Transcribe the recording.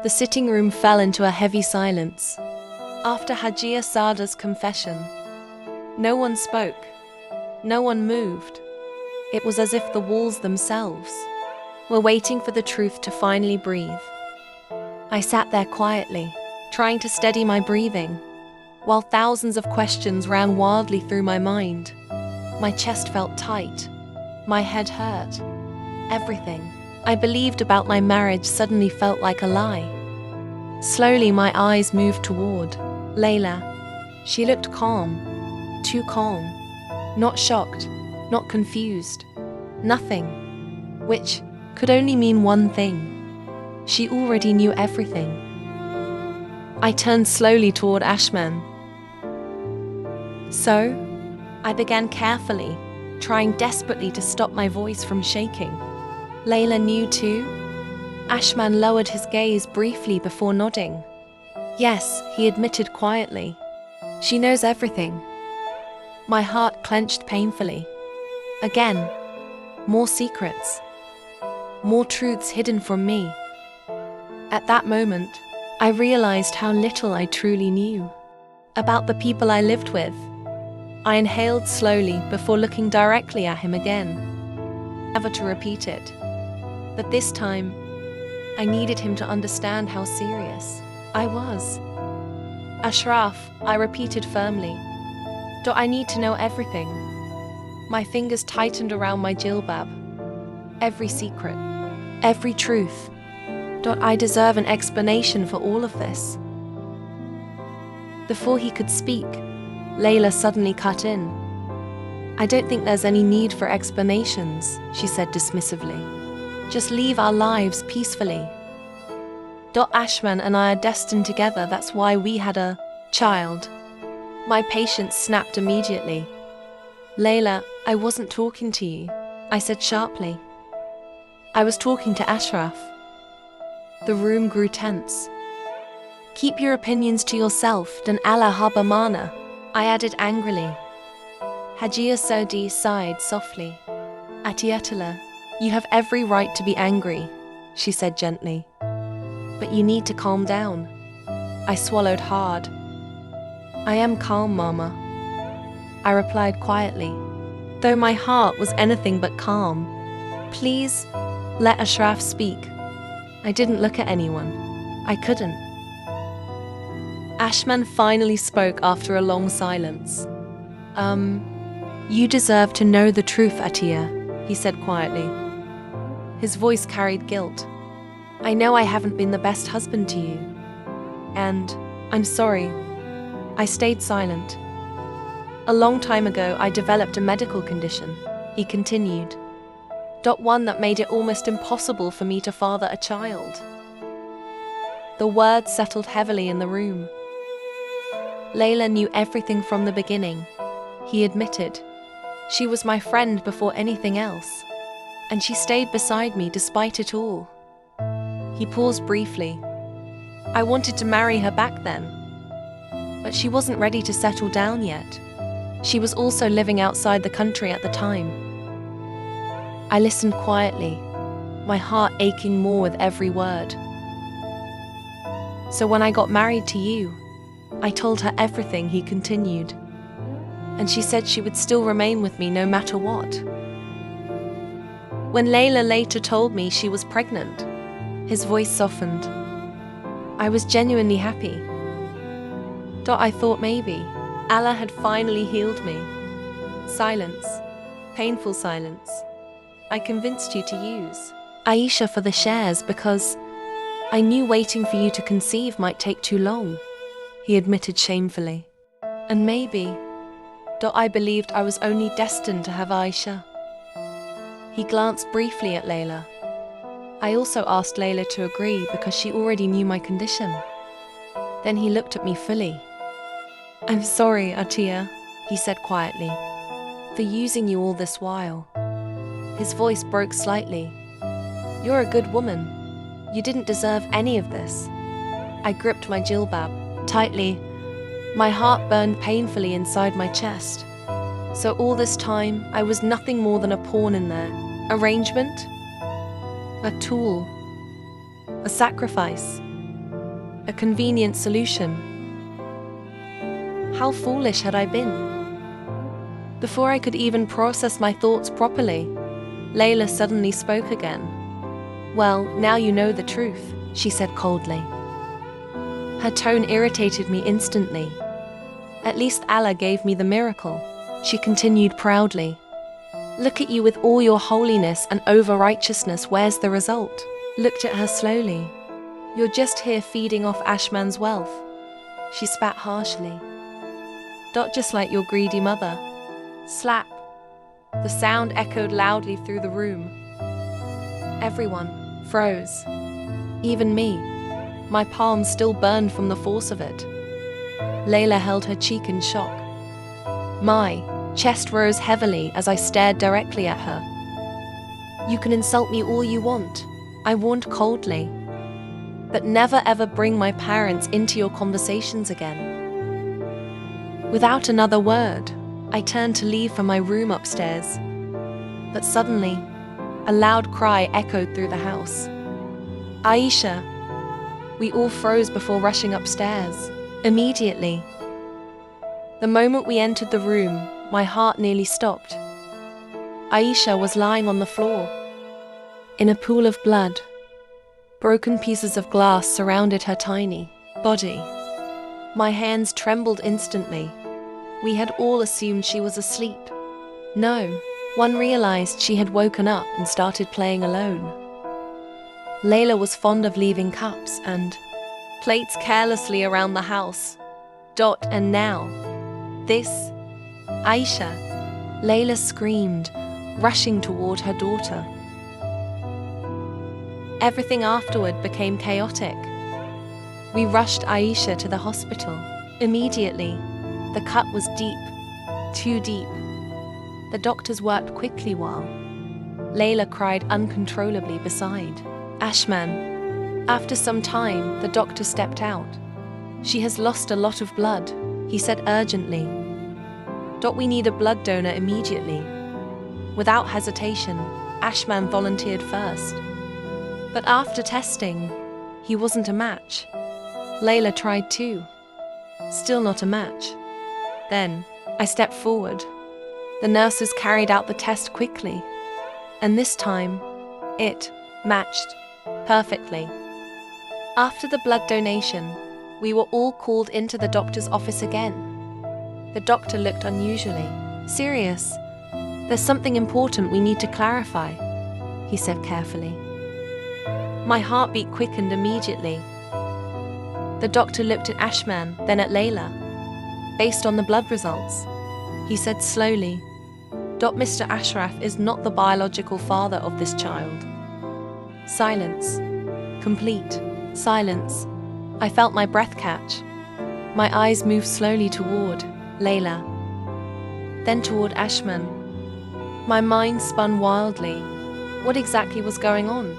The sitting room fell into a heavy silence. After Hajia Sada's confession, no one spoke. No one moved. It was as if the walls themselves were waiting for the truth to finally breathe. I sat there quietly, trying to steady my breathing, while thousands of questions ran wildly through my mind. My chest felt tight. My head hurt. Everything I believed about my marriage suddenly felt like a lie. Slowly, my eyes moved toward Layla. She looked calm, too calm. Not shocked, not confused. Nothing. Which could only mean one thing. She already knew everything. I turned slowly toward Ashman. So, I began carefully, trying desperately to stop my voice from shaking. Layla knew too? Ashman lowered his gaze briefly before nodding. Yes, he admitted quietly. She knows everything. My heart clenched painfully. Again, more secrets. More truths hidden from me. At that moment, I realized how little I truly knew about the people I lived with. I inhaled slowly before looking directly at him again, never to repeat it. But this time, I needed him to understand how serious I was. Ashraf, I repeated firmly. Do I need to know everything? My fingers tightened around my jilbab. Every secret, every truth. Do I deserve an explanation for all of this? Before he could speak, Layla suddenly cut in. I don't think there's any need for explanations, she said dismissively. Just leave our lives peacefully. Ashman and I are destined together, that's why we had a child. My patience snapped immediately. Layla, I wasn't talking to you, I said sharply. I was talking to Ashraf. The room grew tense. Keep your opinions to yourself, dan Allah haba mana, I added angrily. Hajia Sodi sighed softly. Atiyatullah, you have every right to be angry, she said gently. But you need to calm down. I swallowed hard. I am calm, Mama, I replied quietly, though my heart was anything but calm. Please, let Ashraf speak. I didn't look at anyone. I couldn't. Ashman finally spoke after a long silence. You deserve to know the truth, Atiya, he said quietly. His voice carried guilt. I know I haven't been the best husband to you. And I'm sorry. I stayed silent. A long time ago, I developed a medical condition, he continued. One that made it almost impossible for me to father a child. The words settled heavily in the room. Layla knew everything from the beginning, he admitted. She was my friend before anything else, and she stayed beside me despite it all. He paused briefly. I wanted to marry her back then, but she wasn't ready to settle down yet. She was also living outside the country at the time. I listened quietly, my heart aching more with every word. So when I got married to you, I told her everything, he continued. And she said she would still remain with me no matter what. When Layla later told me she was pregnant, his voice softened. I was genuinely happy. I thought maybe Allah had finally healed me. Silence, painful silence. I convinced you to use Aisha for the shares because I knew waiting for you to conceive might take too long, he admitted shamefully. And maybe I believed I was only destined to have Aisha. He glanced briefly at Layla. I also asked Layla to agree because she already knew my condition. Then he looked at me fully. I'm sorry, Atiya, he said quietly, for using you all this while. His voice broke slightly. You're a good woman. You didn't deserve any of this. I gripped my jilbab tightly. My heart burned painfully inside my chest. So all this time, I was nothing more than a pawn in their arrangement? A tool? A sacrifice? a convenient solution. How foolish had I been? Before I could even process my thoughts properly, Layla suddenly spoke again. "Well, now you know the truth," she said coldly. Her tone irritated me instantly. "At least Allah gave me the miracle," she continued proudly. "Look at you with all your holiness and over-righteousness, where's the result?" Looked at her slowly. "You're just here feeding off Ashman's wealth." She spat harshly. "Just like your greedy mother." Slap. The sound echoed loudly through the room. Everyone froze. Even me. My palms still burned from the force of it. Layla held her cheek in shock. My chest rose heavily as I stared directly at her. "You can insult me all you want," I warned coldly, "but never ever bring my parents into your conversations again." Without another word, I turned to leave for my room upstairs. But suddenly, a loud cry echoed through the house. "Aisha!" We all froze before rushing upstairs. Immediately. The moment we entered the room, my heart nearly stopped. Aisha was lying on the floor, in a pool of blood. Broken pieces of glass surrounded her tiny body. My hands trembled instantly. We had all assumed she was asleep. No, one realized she had woken up and started playing alone. Layla was fond of leaving cups and plates carelessly around the house. And now, this, Aisha, Layla screamed, rushing toward her daughter. Everything afterward became chaotic. We rushed Aisha to the hospital. Immediately, the cut was deep, too deep. The doctors worked quickly while Layla cried uncontrollably beside Ashman. After some time, the doctor stepped out. "She has lost a lot of blood," he said urgently. "We need a blood donor immediately." Without hesitation, Ashman volunteered first. But after testing, he wasn't a match. Layla tried too. Still not a match. Then, I stepped forward. The nurses carried out the test quickly. And this time, it matched perfectly. After the blood donation, we were all called into the doctor's office again. The doctor looked unusually serious. "There's something important we need to clarify," he said carefully. My heartbeat quickened immediately. The doctor looked at Ashman, then at Layla. "Based on the blood results," he said slowly, "Mr. Ashraf is not the biological father of this child." Silence. Complete silence. I felt my breath catch. My eyes moved slowly toward Layla, then toward Ashman. My mind spun wildly. What exactly was going on?